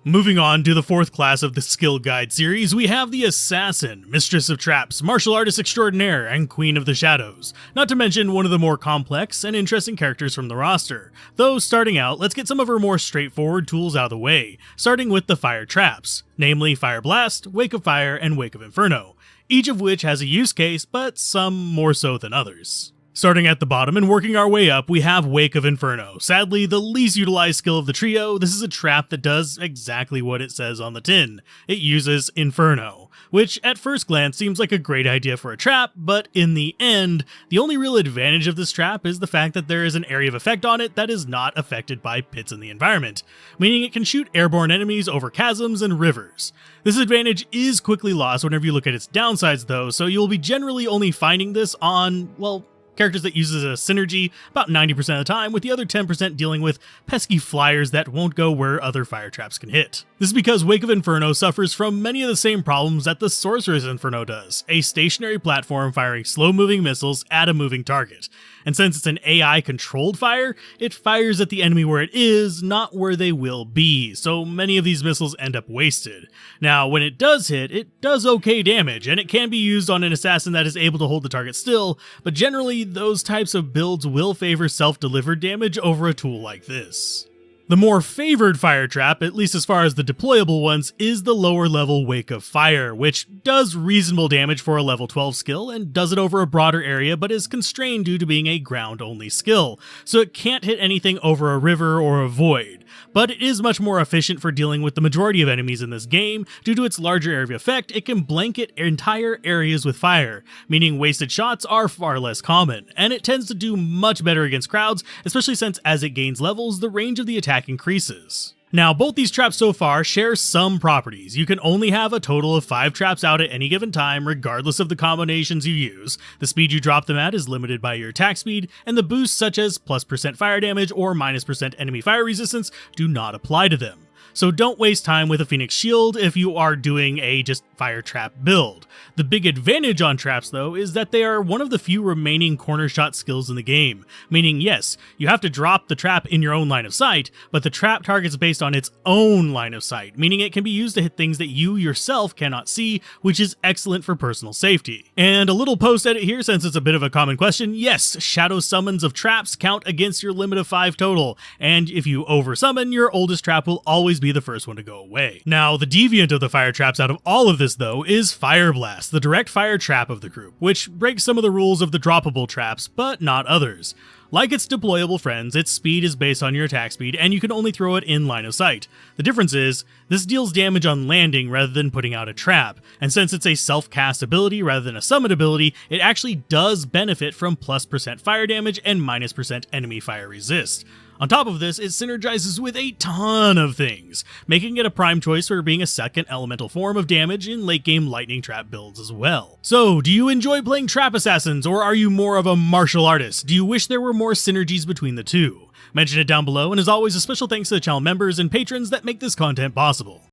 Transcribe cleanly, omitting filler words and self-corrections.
Moving on to the fourth class of the skill guide series, we have the Assassin, Mistress of Traps, Martial Artist Extraordinaire, and Queen of the Shadows, not to mention one of the more complex and interesting characters from the roster. Though starting out, let's get some of her more straightforward tools out of the way, starting with the fire traps, namely Fireblast, Wake of Fire, and Wake of Inferno, each of which has a use case, but some more so than others. Starting at the bottom and working our way up, we have Wake of Inferno. Sadly, the least utilized skill of the trio, this is a trap that does exactly what it says on the tin. It uses Inferno, which at first glance seems like a great idea for a trap, but in the end, the only real advantage of this trap is the fact that there is an area of effect on it that is not affected by pits in the environment, meaning it can shoot airborne enemies over chasms and rivers. This advantage is quickly lost whenever you look at its downsides though, so you'll be generally only finding this on, well, characters that uses a synergy about 90% of the time, with the other 10% dealing with pesky flyers that won't go where other fire traps can hit. This is because Wake of Inferno suffers from many of the same problems that the Sorcerer's Inferno does, a stationary platform firing slow-moving missiles at a moving target. And since it's an AI-controlled fire, it fires at the enemy where it is, not where they will be, so many of these missiles end up wasted. Now, when it does hit, it does okay damage, and it can be used on an assassin that is able to hold the target still, but generally, those types of builds will favor self-delivered damage over a tool like this. The more favored fire trap, at least as far as the deployable ones, is the lower level Wake of Fire, which does reasonable damage for a level 12 skill and does it over a broader area but is constrained due to being a ground only skill, so it can't hit anything over a river or a void. But it is much more efficient for dealing with the majority of enemies in this game. Due to its larger area of effect, it can blanket entire areas with fire, meaning wasted shots are far less common, and it tends to do much better against crowds, especially since as it gains levels, the range of the attack increases. Now, both these traps so far share some properties. You can only have a total of 5 traps out at any given time, regardless of the combinations you use. The speed you drop them at is limited by your attack speed, and the boosts such as +% fire damage or -% enemy fire resistance do not apply to them. So don't waste time with a Phoenix Shield if you are doing a just fire trap build. The big advantage on traps though is that they are one of the few remaining corner shot skills in the game, meaning yes, you have to drop the trap in your own line of sight, but the trap targets based on its own line of sight, meaning it can be used to hit things that you yourself cannot see, which is excellent for personal safety. And a little post edit here since it's a bit of a common question, yes, shadow summons of traps count against your limit of 5 total, and if you over summon, your oldest trap will always be the first one to go away. Now, the deviant of the fire traps out of all of this though is Fireblast, the direct fire trap of the group, which breaks some of the rules of the droppable traps, but not others. Like its deployable friends, its speed is based on your attack speed, and you can only throw it in line of sight. The difference is, this deals damage on landing rather than putting out a trap, and since it's a self-cast ability rather than a summon ability, it actually does benefit from +% fire damage and -% enemy fire resist. On top of this, it synergizes with a ton of things, making it a prime choice for being a second elemental form of damage in late-game lightning trap builds as well. So, do you enjoy playing trap assassins, or are you more of a martial artist? Do you wish there were more synergies between the two? Mention it down below, and as always, a special thanks to the channel members and patrons that make this content possible.